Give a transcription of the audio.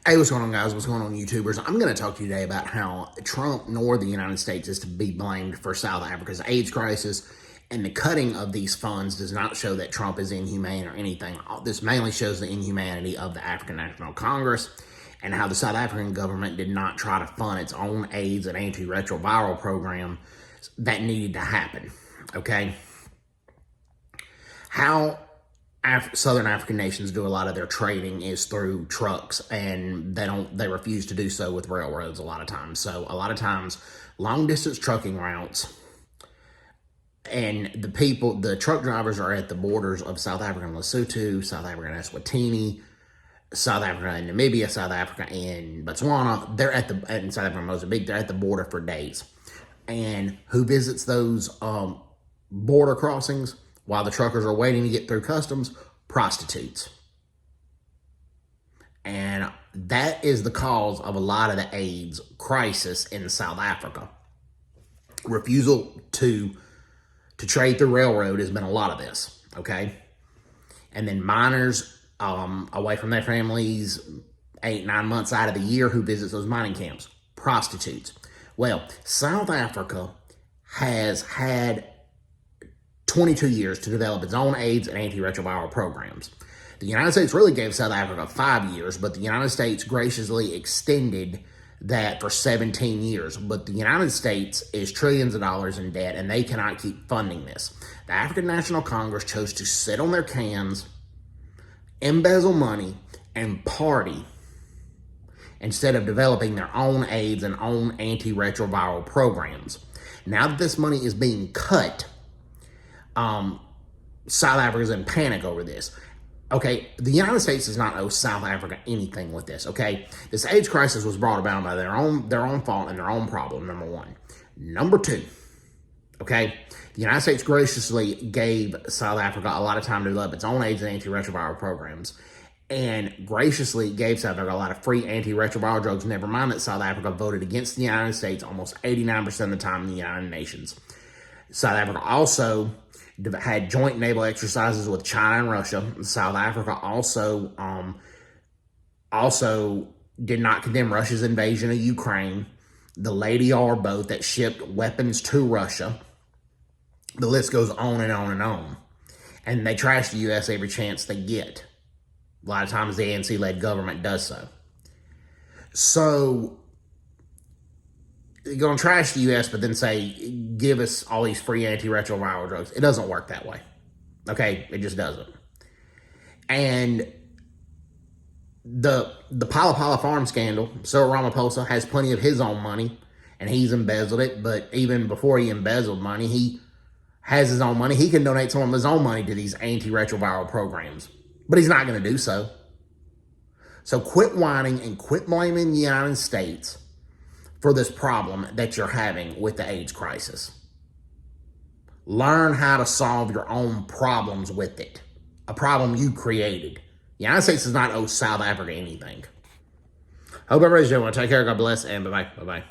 Hey, what's going on, guys? What's going on, YouTubers? I'm going to talk to you today about how Trump nor the United States is to be blamed for South Africa's AIDS crisis, and the cutting of these funds does not show that Trump is inhumane or anything. This mainly shows the inhumanity of the African National Congress and how the South African government did not try to fund its own AIDS and antiretroviral program that needed to happen, okay? How Southern African nations do a lot of their trading is through trucks, and they refuse to do so with railroads a lot of times. So a lot of times, long distance trucking routes, and the truck drivers are at the borders of South Africa and Lesotho, South Africa and Eswatini, South Africa and Namibia, South Africa and Botswana. They're at in South Africa and Mozambique. They're at the border for days. And who visits those border crossings while the truckers are waiting to get through customs? Prostitutes. And that is the cause of a lot of the AIDS crisis in South Africa. Refusal to trade through railroad has been a lot of this, okay? And then minors away from their families 8-9 months out of the year who visits those mining camps. Prostitutes. Well, South Africa has had 22 years to develop its own AIDS and antiretroviral programs. The United States really gave South Africa 5 years, but the United States graciously extended that for 17 years. But the United States is trillions of dollars in debt, and they cannot keep funding this. The African National Congress chose to sit on their cans, embezzle money, and party instead of developing their own AIDS and own antiretroviral programs. Now that this money is being cut, South Africa's in panic over this. Okay, the United States does not owe South Africa anything with this, okay? This AIDS crisis was brought about by their own fault and their own problem, number one. Number two, okay, the United States graciously gave South Africa a lot of time to develop its own AIDS and antiretroviral programs, and graciously gave South Africa a lot of free antiretroviral drugs. Never mind that South Africa voted against the United States almost 89% of the time in the United Nations. South Africa also had joint naval exercises with China and Russia. South Africa also did not condemn Russia's invasion of Ukraine. The Lady R boat that shipped weapons to Russia. The list goes on and on and on. And they trash the U.S. every chance they get. A lot of times the ANC-led government does so. So you're going to trash the U.S., but then say, give us all these free antiretroviral drugs. It doesn't work that way. Okay? It just doesn't. And the Pala Pala farm scandal, Cyril Ramaphosa has plenty of his own money, and he's embezzled it. But even before he embezzled money, he has his own money. He can donate some of his own money to these antiretroviral programs. But he's not going to do so. So quit whining and quit blaming the United States for this problem that you're having with the AIDS crisis. Learn how to solve your own problems with it. A problem you created. The United States does not owe South Africa anything. Hope everybody's doing well. Take care. God bless. And bye-bye. Bye-bye.